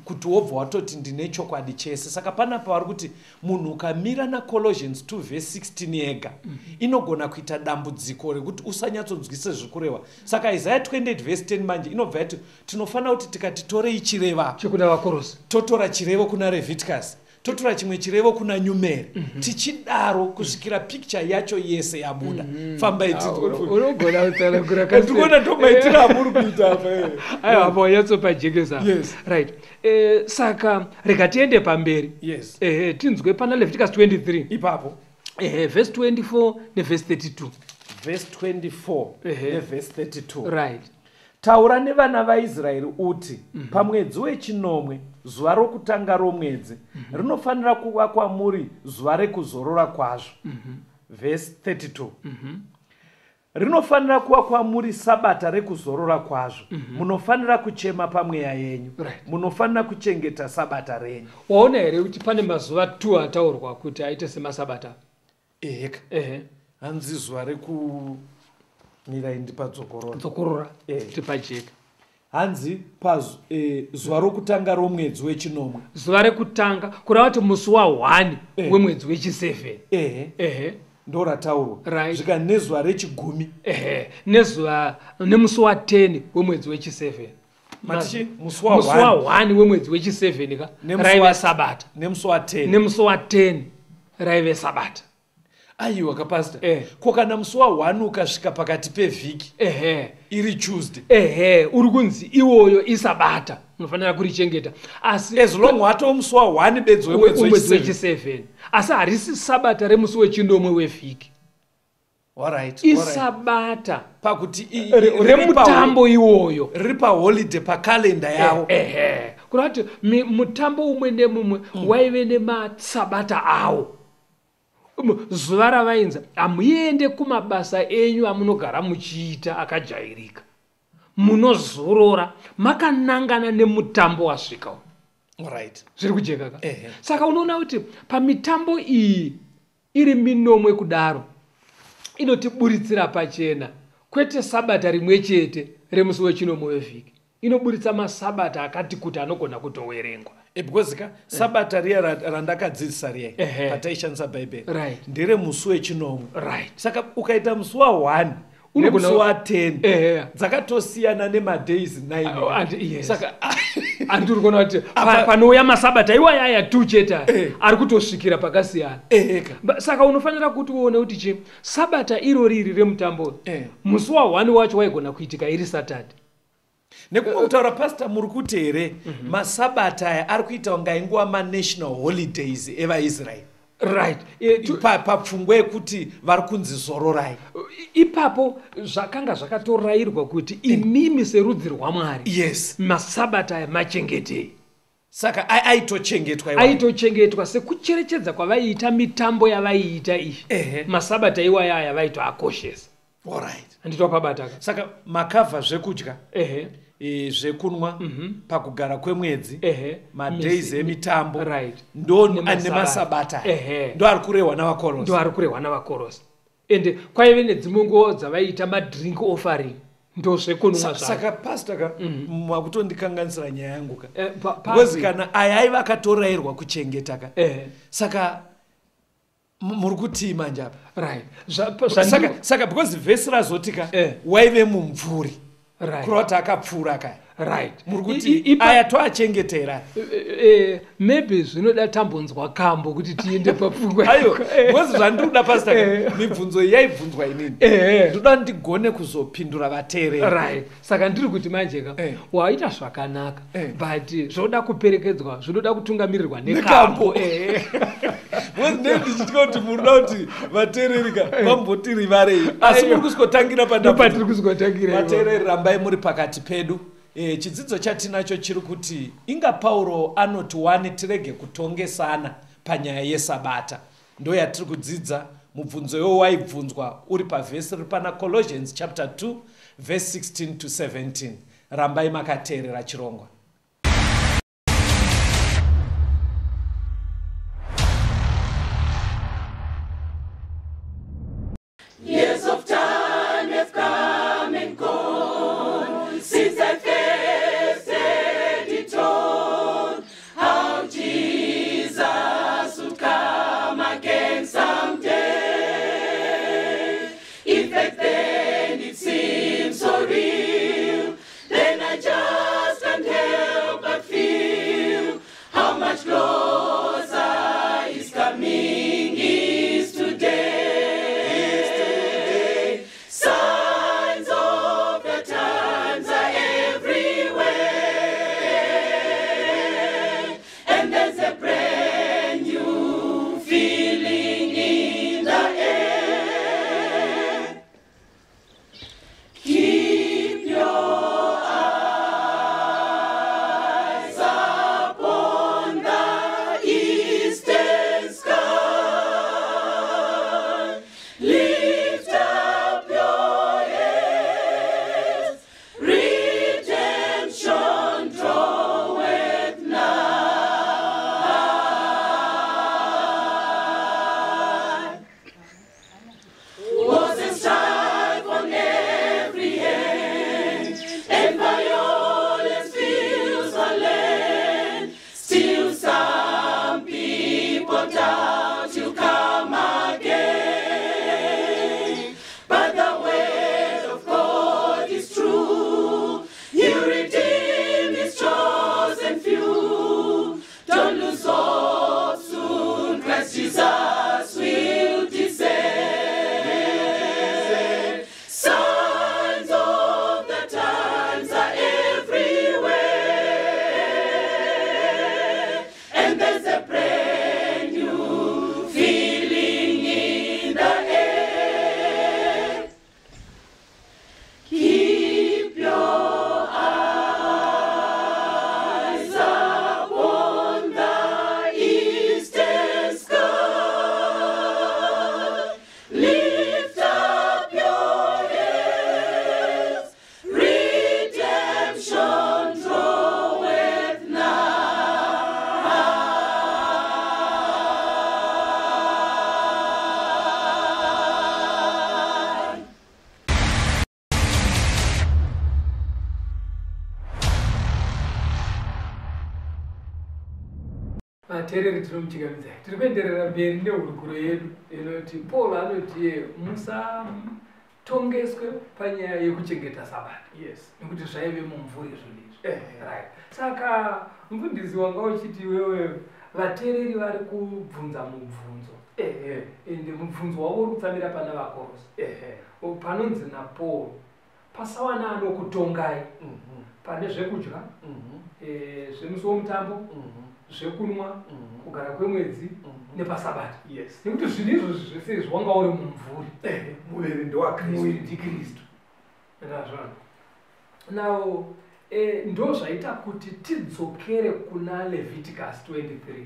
kuti wobva watoti ndine chokwadi chese. Saka panapa vari kuti munhu ukamira naColossians 2 verse 16 yega inogona kuita dambudziko rekuti usanyatsonzwise zvikureva. Saka Isaiah 28 verse 10 manje inobva yati tinofanira kuti tikati torei chireva chekuna vaKorosi totora chirevo kuna Leviticus totora chimwe chirevo kuna Numeri tichidaro kusvikira picture yacho yese yabuda. Fambai unogona kutsanangura kasi ndikona tomaitira muri kuita apa ayo apo yatsopajekesa right. Saka rega tiende pamberi tinzwe pana Leviticus 23 ipapo verse 24 neverse 32 verse 24 neverse 32 right. Taura nevana vaIsraeri uti pamwedzi wechinomwe zuva rokutanga romwedzi rinofanira kuva kwamuri zuva rekuzorora kwazvo. Verse 32 rinofanira kuva kwamuri sabata rekuzorora kwazvo. Munofanira kuchema pamweya yenyu, munofanira kuchengeta sabata renyu. Waona here kuti pane mazuva 2 ataurwa kuti aite semasabata? Hanzi zuva reku mira ndipadzokorora tipajeka hanzi zuva rokutanga romwedzi wechinomwe zuva rekutanga kureva kuti musi wa1 wemwedzi wechi7 ndo rataurwa zvika nezuva rechigumi nemusi wa10 wemwedzi wechi7 musi wa1 wemwedzi wechi7 ka raive sabata nemusi wa10 nemusi wa10 raive sabata. Aiwa kapasita ko kana musi wa1 ukasvika pakati pevhiki iri Tuesday uri kunzi iwoyo isabata unofanira kurichengeta asi as long wato musi wa1 bedzi wemwedzi wechi7 asi harisi sabata remusi wechinomwe wevhiki. Alright, isabata pakuti remutambo iwoyo riri paholiday pakalenda yavo kuna kuti mutambo umwe nemumwe waive nemasabata awo. Zuva ravainza hamuende kumabasa enyu amunogara muchiita akajairika, munozorora makanangana nemutambo wasvikawo. Zviri kujeka ka saka unoona kuti pamitambo iyi iri minomwe kudaro inotiburitsira pachena kwete sabata rimwe chete remusi wechinomwe wevhiki, inoburitsa masabata akati kuti anogona kutowerengwa. Because sabata riya randakadzidzisa riya pataishandisa bhaibheri ndere musi wechinomwe. Saka ukaita musi wa1 nemusi wa10 dzakatosiyana nemadays 9. Saka andiri kuona kuti panouya masabata iwaya 2 chete ari kutosvikira pakasiyana. Saka unofanira kuti uone kuti chi sabata iro riri remutambo musi wa1 wacho waigona kuitika iri Saturday. Nekutaura pastor muri kuti here masabata aya ari kuita kunga inguva manational holidays evaIsraeri. Papfungwa yekuti vari kunzi zororai. Ipapo zvakanga zvakatorayirwa kuti imimi serudzi rwaMwari masabata aya machengetei. Saka aitochengetwa sekucherechedza kwavaiita mitambo yavaiita iyi masabata iwaya aya vaitoakoshesa. Andito pabata saka makavha zvekudya zvekunwa pakugara kwemwedzi madays emitambo ndo nemasabata ndo ari kurehwa navaKorosi ende kwaive nedzimwe nguva dzavaiita madrink offering ndo zvekunwa. Saka pastor makutondikanganisira nyaya yangu because kana aya aiva akatorayirwa kuchengeta saka muri kuti manje apa saka because vhesi razotika waive mumvuri kurota akapfuura kaya right muri kuti aya toachengetera maybe zvinoda tambonzwa kambo kuti tiende papfungwa ayo mwezi zvandinoda pastor mibvunzo yaibvunzwa inini ndoda ndigone kuzopindura vateereri right saka ndiri kuti manjeka waita zvakanaka but zvoda kuperekedzwa zvinoda kutungamirirwa nekambo ndichitya kuti munoda kuti vateererika vambotirivarei asi muri kusikotangira patiri kusikotangira vateereri rambai muri pakati pedu. Chidzidzo chatinacho chiri kuti inga Pauro anoti wani tirege kutongesana panyaya yesabata. Ndo yatiri kudzidza mubvunzo yo waibvunzwa uri pavhesi riri pana Colossians chapter 2 verse 16 to 17. Rambai makateerera chirongwa. Years of time have come and gone since I first heard it all, how Jesus would come again someday. If back then it seems so real, then I just can't help but feel how much closer His coming is today. Signs of the times are everywhere, and there's a brand new feeling in the air. Keep your eyes upon the eastern sky. Lift up your heads, redemption draweth nigh. Wars and strife on every hand, and violence fills the land. Still some people doubt you'll come again. But the word of God is true. You redeem His chosen few. Don't lose hope, soon Christ Jesus will descend. Signs of the times are everywhere, and there's a brand new feeling in the air. Keep your eyes upon the eastern sky. Lift up your heads, redemption draweth nigh. vateereri tinomuchingamidzai tiri kuenderera mberi nehurukuro yedu inoti Paul anoti musatongeswe panyaya yekuchengeta sabata nekuti zvaive mumvuri izvonizvo right saka mufundisi wanga uchiti wewe vateereri vari kubvunza mubvunzo ende mubvunzo wavo uri kutsamira pana vaKorosi panonzi naPaul pasawana anokutongai pane zvekudya zvemusi mutambo zvekunwa kugara kwemwedzi nepasabata nekuti zvinhu izvozvi zvese zvwanga uri mumvuri Muviri ndewakristu. muviri ndiKristu ndazvana now ndo zvaita kuti tidzokere kuna Leviticus 23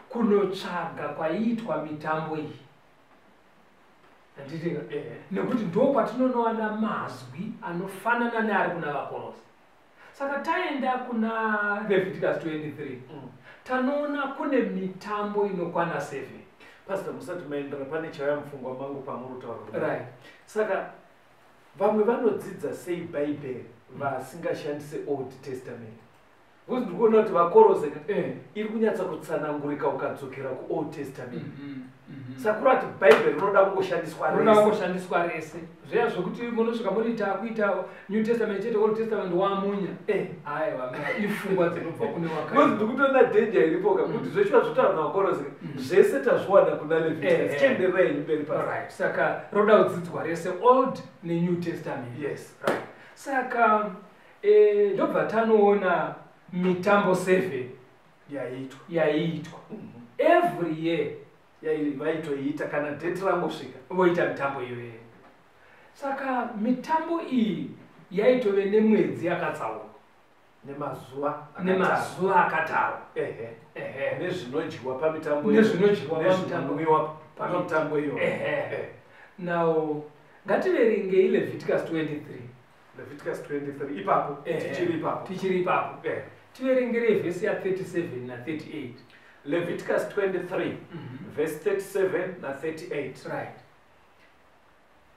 kunotsvaga kwaiitwa mitambo iyi anditi nekuti ndo kwatinonowana mazwi anofanana neari kuna vaKorosi. Saka taenda kuna Leviticus 23 tanoona kune mitambo inokwana 7. Pastor musati maendera pane chaya mfungwa mangu pamurutaura Right. Saka vamwe vanodzidza sei Bible vasingashandise Old Testament. Because ndikuona kuti vakorosi iri kunyatsa kutsanangurika ukadzokera kuOld Testament. Sakura kuti Bible rinoda kungoshandiswa rese. Zveya zvokuti munosvika muri takuita New Testament chete Old Testament wamunya. Aiwa ifungwa dzinobva kune wakati. Because ndikutoona danger iripo kuti zveshe zvotaura navakorosi zvese tazviwana kuna Leviticus. Chenderei mberi pasi. Right. Saka roda kudzidzwa rese Old neNew Testament. Yes. Right. Saka ndobva tanoona mitambo 7 yaitwa every year vaitoiita kana date rangosvika voita mitambo iyoyo. Saka mitambo iyi yaitove nemwedzi yakatsaurwa nemazuva akatarwa nezvinodyiwa pamitambo nezvinodyiwa pamitambo iyo. Now ngativerenge Leviticus 23. Leviticus 23 ipapo tichiri ipapo tiverengere vhesi ya 37 na 38. Leviticus 23 verse 37 na 38. Right.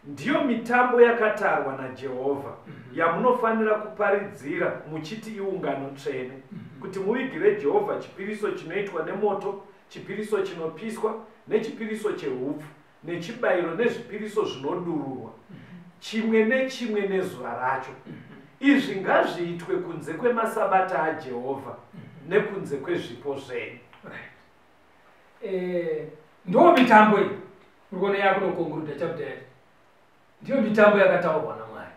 Ndiyo mitambo yakatarwa naJehovha yamunofanira kuparidzira muchiti iungano tsvene kuti muvigire Jehovha chipiriso chinoitwa nemoto, chipiriso chinopiswa nechipiriso chehupfu nechibayiro nezvipiriso zvinodururwa chimwe nechimwe nezuva racho. Izvi ngazviitwe kunze kwemasabata aJehovha nekunze kwezvipo zvenyu. Ndo mitambo iyi urikuona yakunokonguruda chapter. Ndiyo mitambo yakataurwa naMwari.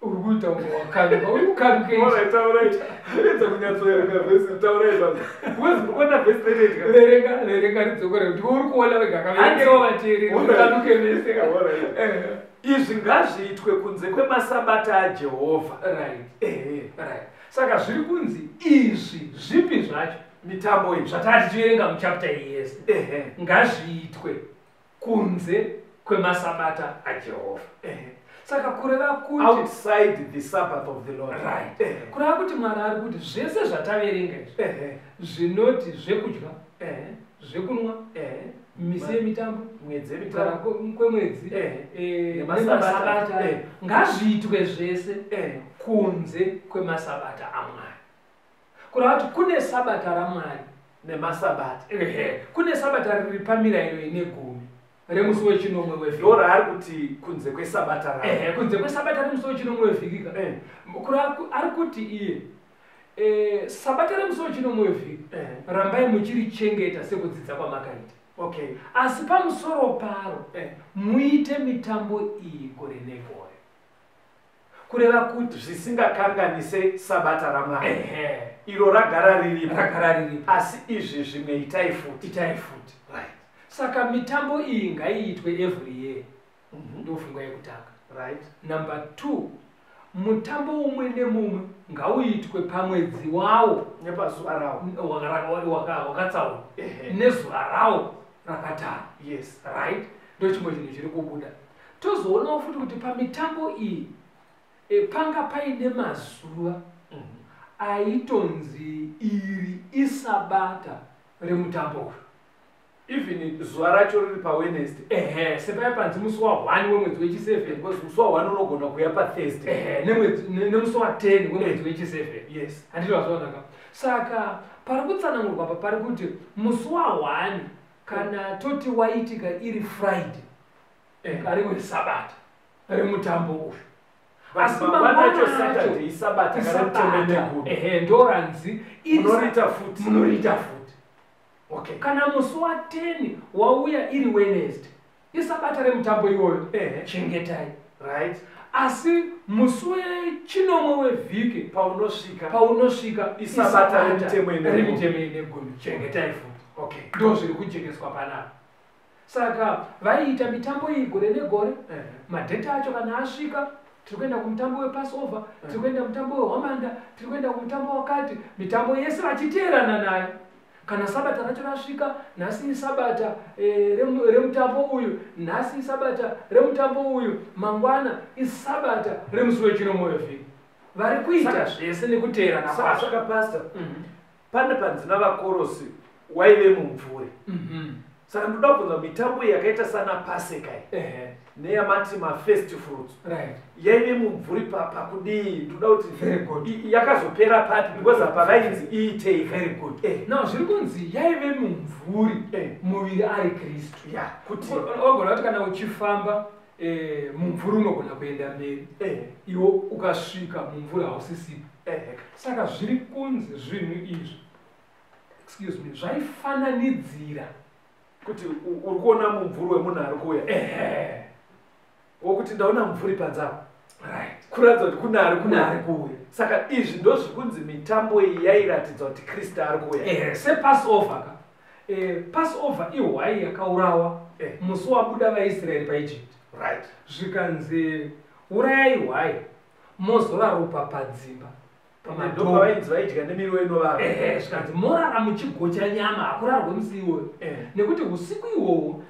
Urikuita wakanga urikukaruka taurai ndinza kunyatsoerenga vhesi taurai basi because ndikuona vhesi 38 verenga ridzokore kuti uri kuona vega kaverengewo vateri ukaruke vese. Izvi ngazviitwe kunze kwemasabata aJehovha. Right. Saka zviri kunzi izvi zvipi zvacho mitambo iyi zvatati tiverenga muchapter iyi yese ngazviitwe kunze kwemasabata aJehovha. Saka kureva kuti outside the sabbath of the Lord. Right. Kureva kuti Mwari ari kuti zvese zvataverenga izvi zvinoti zvekudya, zvekunwa, mise yemitambo, mwedzi kwemwedzi nemasabata ngazviitwe zvese kunze kwemasabata aMwari. Kureva kuti kune sabata raMwari nemasabata kune sabata riri pamirayiro ine 10 remusi wechinomwe wevhiki. Ndora ari kuti kunze kwesabata rake kunze kwesabata remusi wechinomwe wevhiki ari kuti iye sabata remusi wechinomwe wevhiki rambai muchirichengeta sekudzidza kwamakaita. Okay. Asi pamusoro paro muite mitambo iyi gore negore. Kureva kuti zvisingakanganise sabata raMwari. Iro ragara riripo asi izvi zvimwe itai futi. Right. Saka mitambo iyi ngaiitwe every year. Ndofunga yekutanga. Right. Number 2, mutambo umwe nemumwe ngauitwe pamwedzi wawo nepazuva rawo wakatsaurwa nezuva rawo rakatarwa. Yes. Right. Ndo chimwe chinhu chiri kubuda. Tozoonawo futi kuti pamitambo iyi panga paine mazuva aitonzi iri isabata remutambo uyu. Even zuva racho riri paWednesday. Sepai panzi musi wa1 wemwedzi wechi7 because musi wa1 unogona kuuya paThursday. Nemusi wa10 wemwedzi wechi7. Yes. Handiti wazvaonaka. Saka pari kutsanangurwa apa pari kuti musi wa1 kana toti waitika iri Friday ari wesabata remutambo uyu. Asi mangwana Saturday isabata kana temene ndoranzi munorita futi. Okay. Kana musi wa10 wauya iri Wednesday isabata remutambo iwoyo chengetai. Right. Asi musi wechinomwe wevhiki paunosvika isabata remutemene gumi chengetai futi. Okay. Ndo zviri kuchengeswa panapa. Saka vaiita mitambo iyi gore negore. Madheta acho kana asvika tiri kuenda kumutambo wePassover, tiri kuenda kumutambo wehwamanda, tiri kuenda kumutambo wakati, mitambo yese vachiteerana nayo. Kana sabata racho rasvika, nhasi sabata remutambo uyu, nhasi sabata remutambo uyu, mangwana isabata remusi wechinomwe wevhiki. Vari kuita zvese nekuteerana kwazvo. Saka pastor, pane panzina vakorosi waive mumvuri. Saka ndoda kubvunza mitambo yakaita sana Paseka neyamati mafirst fruits Right. yaive mumvuri pakudii ndoda Very kuti good. yakazopera papi because apa vainzi iitei. Very good. Now zviri kunzi yaive mumvuri muviri ari Kristu. Yeah, kuti ogona kuti kana uchifamba mumvuri unogona kuenda mberi iwo ukasvika mumvuri hausisipo. Saka zviri kunzi zvinhu izvi zvaifananidzira kuti uri kuona mumvuri wemunhu ari kuuya wokuti ndaona mumvuri panzavo kuratidza kuti kune ari kuuya. Saka izvi ndo zviri kunzi mitambo iyi yairatidza kuti Kristu ari kuuya. sepassover passover ihwai yakaurawa musi wabuda vaIsraeri paEgypt. Zvikanzi urayai hwai mozora ropa padzimba pamatovainzi vaidya nemiriwo inovava. Zvikanzi morara muchigocha nyama hakurarwe musi iwoyo nekuti usiku ihwohwo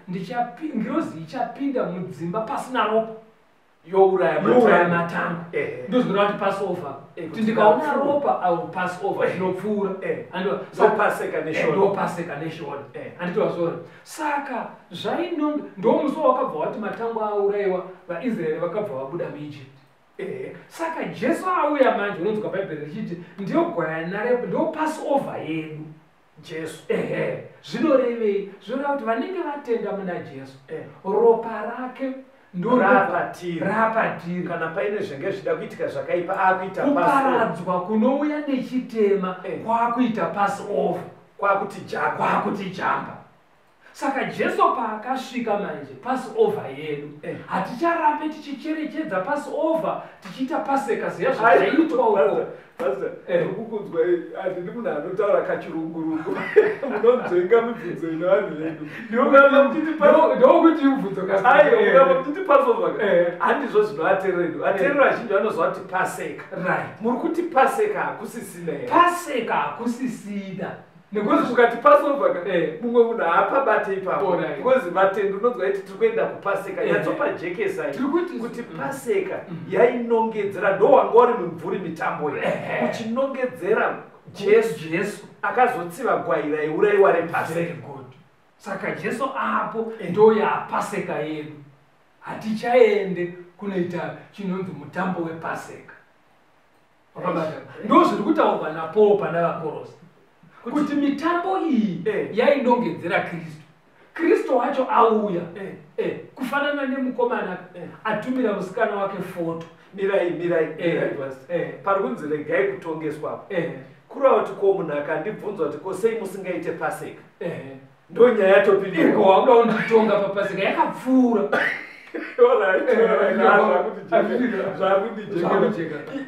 ngirozi ichapinda mudzimba pasina ropa youraya matango. Ndozvinova kuti passover kuti ndikaona ropa au passover inopfuura ndopaseka neshoni anditowazora. Saka ndomusi wakabva wati matango aurayiwa vaIsraeri vakabva vabuda muEgypt. Saka Jesu auya manje unonzwa bhaibheri richiti ndiyo gwayana redu ndo passover yedu Jesu. Zvinorevei? Zvinoreva kuti vanenge vatenda muna Jesu ropa rake rapatiri kana paine zvenge zvida kuitika zvakaipa akuita kuparadzwa kunouya nechitema kwakuita passover kwakuti jamba. Saka Jesu paakasvika manje passover yedu haticharambe tichicherechedza passover tichiita paseka ziya zvaitwa uko. Kukunzwa handini munhu anotaura kachirungurungu munonzvenga mibvunzo ino vanhu vedu ndokuti ibvunzo kuti passover handizvo zvinoatereredu. Aterero azhinji vanozva kuti paseka. Muri kuti paseka hakusisina here? Paseka hakusisina nekuti ukati passover mumwe munhu haapabate ipapo because vatende unonzwa kuti tiri kuenda kupaseka yatsopajekesa kuti paseka yainongedzera ndo wanga uri mumvuri mitambo uchinongedzera Jesu akazotsiva gwai raiurayiwa repaseka. Saka Jesu apo ndo yapaseka yedu. Hatichaende kunoita chinonzi mutambo wepaseka. Ndo zviri kutaurwa naPaul pana vaKorosi kuti mitambo iyi yainongedzera Kristu wacho auya kufanana nemukomana atumira musikana wake foto. Mirai pari kunzi regai kutongeswa kurava kuti ko munhu akandibvunza kuti ko sei musingaite paseka ndo nyaya yatopindirwawakuda kunditonga papaseka yakapfuura.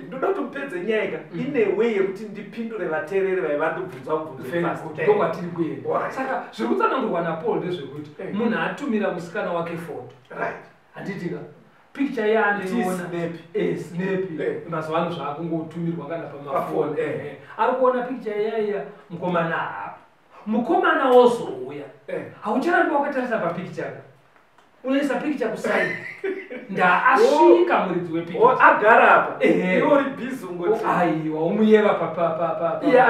ndoda kuti mupedze nyaya ine way yekuti ndipindure vateereri vaivandibvunza mubvunzokwatiri kuenda. Saka zviri kutsanangurwa naPaul ndezvekuti munhu atumira musikana wake foto handitika picture yaanoiona snapi mazuva ano zvaakungotumirwa kana pamafoni ari kuona picture yaiya mukomana hapa mukomana wozouya haucharambi wakatarisa papicture unoisa picture kusaini ndaasvika muridzi wepicture agara apa iori bhizi ungoti aiwa umuyeva iye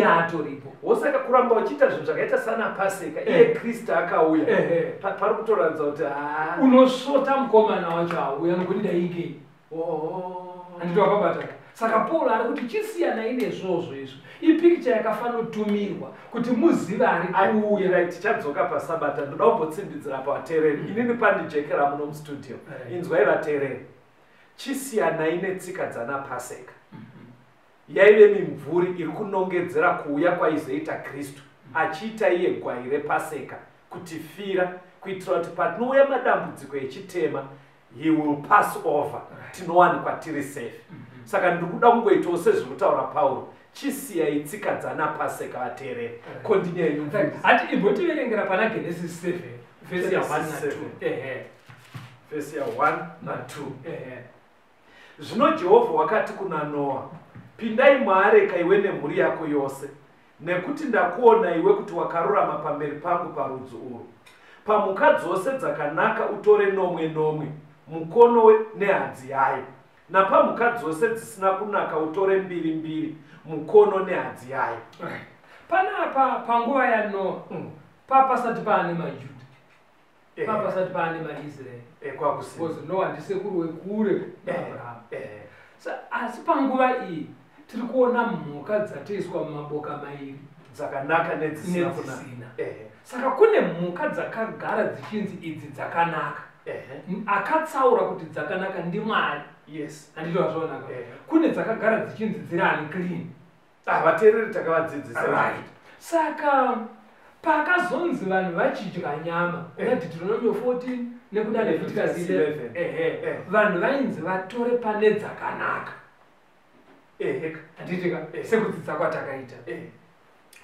atoripo wosaka kuramba uchiita zvinhu zvakaita sana paseka iye Kristu akauya pari kutoratidza kuti unosvota mukomana wacho auya nokuti ndaikei handiti wakabata. Saka Paul ari kuti chisiyanai nezvozvo izvo ipicture yakafanotumirwa kuti muzive ari kuuya. Tichadzoka pasabata ndoda kumbotsimbidzira pavateereri inini pandijekera muno mustudio inzwai vateereri chisiyanai netsika dzana paseka yaive mimvuri iri kunongedzera kuuya kwaizoita Kristu achiita iye gwai repaseka kutifira kuitira kuti patinouya madambudziko echitema he will pass over tinowanikwa tiri safe. Saka ndiri kuda kungoitawo sezviri kutaura Pauro chisiyai tsika dzana paseka vateereri. Continue hati imbotiverengera pana Genesis 7 vhesi ya 1 na 2 vhesi ya 1 na 2 zvino Jehovha wakati kuna Noa pindai muareka iwe nemhuri yako yose nekuti ndakuona iwe kuti wakarurama pamberi pangu parudzi urwu. Pamhuka dzose dzakanaka utore nomwe mukono nehadzi yayo napamhuka dzose dzisina kunaka utore mbiri mukono nehadzi yayo. Panapa panguva ya Noa papasati paane maJudha papasati paane maIsraeri kwakusina Noa ndisekuru wekure Abraham. Asi panguva iyi tiri kuona mhuka dzatoiswa mumaboka mairi dzakanaka nedzisina. Saka kune mhuka dzakagara dzichinzi idzi dzakanaka, akatsaura kuti dzakanaka ndiMwari. Yes, handito wazvaonaka. Kune dzakagara dzichinzi dziri unclean. Vateereri takavadzidzisa. Right. Saka pakazonzi vanhu vachidya nyama kuna Deuteronomy 14 nekuda Leviticus 11, vanhu vainzi vatore pane dzakanaka. Handitika sekudzidza kwatakaita.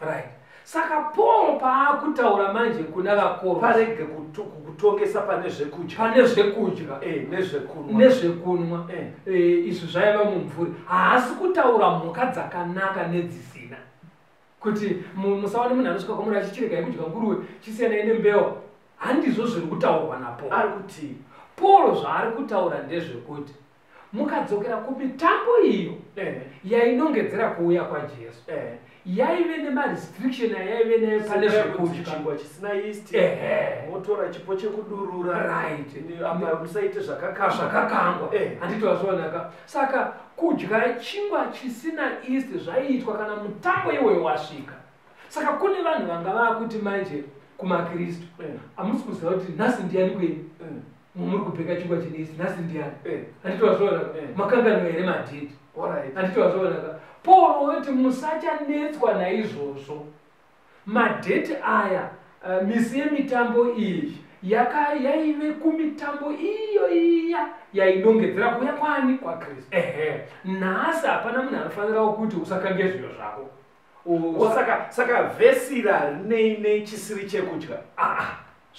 Right. Saka Paul paakutaura manje kuna vakorwa parege kutongesa pane zvekudya nezvekunwa izvi zvaiva mumvuri. Haasi kutaura mhuka dzakanaka nedzisina, kuti musaone munhu anosvika kwamuri achichiregai kudya nguruwe chisiyanai nembewa. Handizvo zviri kutaurwa naPaul. Ari kuti Paul zvaari kutaura ndezvekuti mukadzokera kumitambo iyo yainongedzera kuuya kwaJesu, yaive nemarestriction ayaive nayo pane zvekudya chisina yeast, motora chipo chekudurura, right, apa musaite zvakakangwa. Handiti wazvaonaka. Saka kudya chingwa chisina yeast zvaiitwa kana mutambo iwoyo wasvika. Saka kune vanhu vanga vakuti manje kumaKristu hamusi kuziva kuti nhasi ndiani kwenu muri kubheka chingwa chine yeast, nhasi ndiani. Handiti wazvaonaka. Makanganwa here madheti. Handiti wazvaonaka. Paul wati musachanetswa naizvozvo. Madheti aya misi yemitambo iyi yaive kumitambo iyo iya yainongedzera kuuya kwani kwaKristu. Nhasi hapana munhu anofanira kuti usakange zviro zvako. Saka vhesi rine chisiri chekudya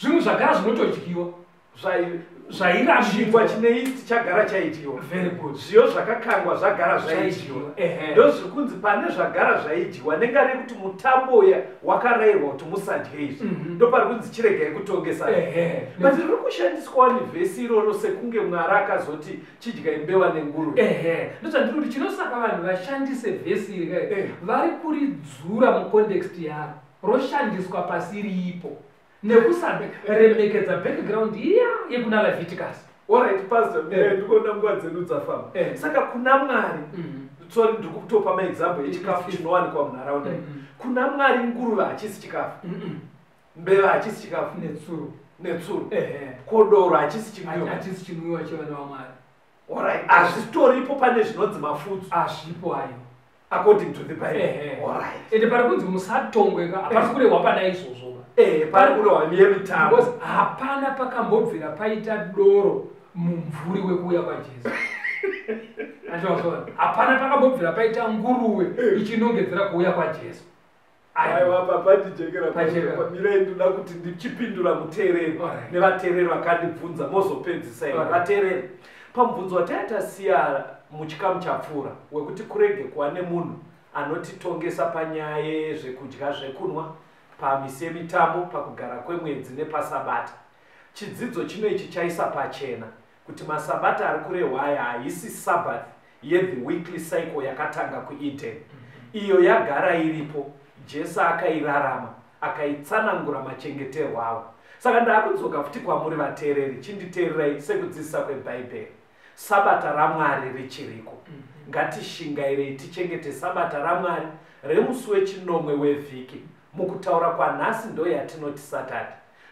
zvinhu zvagara zvinotodyiwa chingwa chine yeast chagara chaidyiwa. Very good. Zviyo zvakakangwa zvagara zvaidyiwa. Ndo zviri kunzi pane zvagara zvaidyiwa nengari yekuti mutambo uya wakarayirwa kuti musadye izvi. Ndo pari kunzi chiregai kutongesa. But riri kushandiswa nevhesi iroro sekunge Mwari akazoti chidyai mbewa nenguruve. Ndozvandiri kuti chinosaka vanhu vashandise vhesi iri vari kuridzura mucontext yaro roshandiswa pasi riipo nekusaremekedza background iya yekuna Leviticus. Alright, pastor, ndikuona nguva dzedu dzafamba. Saka kuna Mwari, sorry ndiri kutopa maexample echikafu chinowanikwa munharaunda. Kuna Mwari nguruve hachisi chikafu, mbeva hachisi chikafu, netsuro, kodoro hachisi chinwiwa chevana vaMwari. Alright, hazvitoripo pane zvinonzi mafudzu. Hazvipo ayo according to the Bible. Alright. Ende pari kunzi musatongweka, hapasi kurehwa pana izvozvo. Pari kurehwa yemitambo. Hapana pakambobvira paita doro mumvuri wekuuya kwaJesu. Hapana pakambobvira paita nguruwe ichinongedzera kuuya kwaJesu. Aiwa papandijekera pamirai ndoda kuti ndichipindura muteereri nevateereri vakandibvunza mozopedzisa ino. Vateereri, pamubvunzo wataitasiya muchikamu chapfuura wekuti kurege kuva nemunhu anotitongesa panyaya yezvekudya zvekunwa pamisi yemitambo, pakugara kwemwedzi nepasabata. Chidzidzo chino ichi chaisa pachena kuti masabata ari kurehwa aya haisi sabbath yeThe weekly cycle yakatanga kuEden. Iyo yagara iripo, Jesu akairarama, akaitsanangura machengeterwo avo. Saka ndakudzoka futi kwamuri vateereri, chinditeererai sekudzidzisa kweBhaibheri. Sabata raMwari richiriko. Ngatishingairei tichengete sabata raMwari remusi wechinomwe wevhiki. Mukutaura kwanhasi ndo yatinoti Saturday.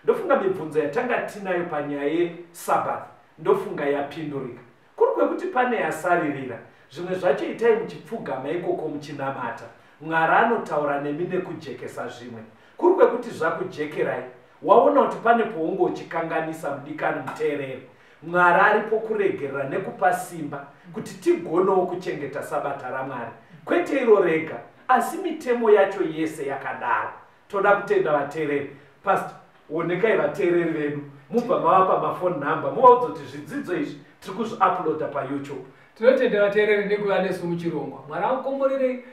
Ndofunga mibvunzo yatanga tinayo panyaya yeSabbath ndofunga yapindurika. Kuri kwekuti pane yasaririra, zvimwe zvacho itai muchipfugama ikoko muchinamata. Mwari anotaura nemi nekujekesa zvimwe. Kuri kwekuti zvakujekerai, waona kuti pane poungochikanganisa mudikani muteereri. Mwari aripo kuregerera nekupa simba kuti tigonewo kuchengeta sabata raMwari. Kwete iro rega, asi mitemo yacho yese yakadaro. Toda kutenda vateereri. Pastor, onekai vateereri vedu, mubva mavapa mafoni namba, muvaudza kuti zvidzidzo izvi tiri kuzviuploada paYouTube. Tinotenda vateereri nekuva nesu muchirongwa. Mwari akomborerei.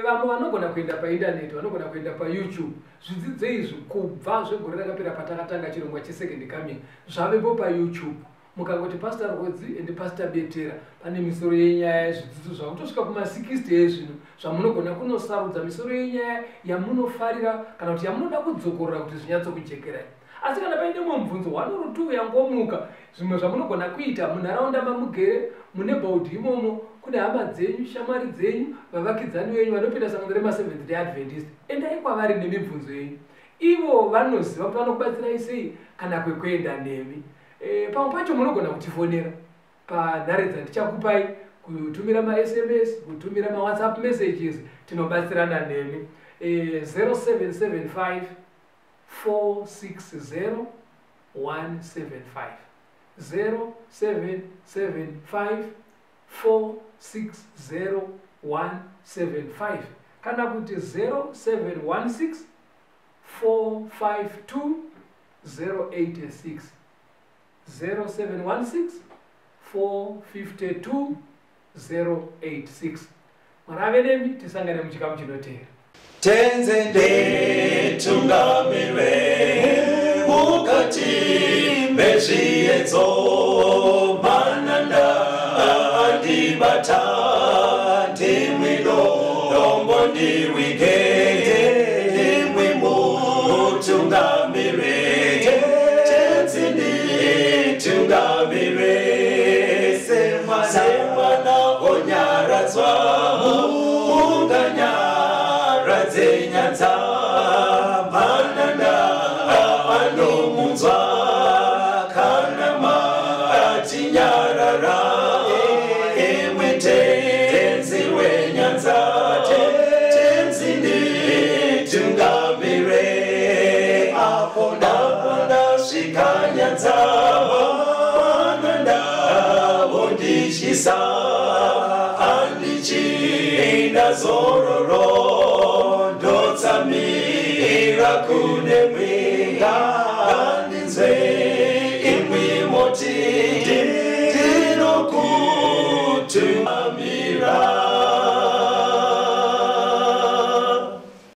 Vamwe vanogona kuenda paindaneti, vanogona kuenda paYouTube. Zvidzidzo izvi kubva zvegore rakapera patakatanga chirongwa chesecond coming zvavepo paYouTube. Mukangoti Pastor RWODZI and Pastor BETERA pane misoro yenyaya zvidzidzo zvavo kutosvika kuma-60 ezvino zvamunogona kunosarudza misoro yenyaya yamunofarira kana kuti yamunoda kudzokorera kuti zvinyatsokujekerai. asi kana paine mumwe mubvunzo 1 or 2 yangomuka zvimwe zvamunogona kuita munharaunda mamugere mune baudhi imomo kune hama dzenyu shamwari dzenyu vavakidzani venyu vanopinda sangano rema7th Day Adventist endai kwavari nemibvunzo yenyu ivo vanoziva kuti vanokubatsirai sei kana kwekuenda nemi pamwe pacho munogona kutifonera panhare dzandichakupai kutumira ma-SMS kutumira ma-WhatsApp messages tinobatsirana nemi 0775 460 175 0775 460 175 kana kuti 0716 452 086 0716 452 086 Marave nemi tisangane muchikamu chinotera Tenzende tungamire mukati mezviedzo mananda andibata ndimwino dombo ndiwike ndimwimo tungamire tenzende tungamire semwana onyaradzwa unganyara nyanza mananda anomunzwa kana matinyarara tenzi wenyanza tenzini tungamire apo ndasvika nyanza mananda vondishisa andichienda zororo ndotsamira kuna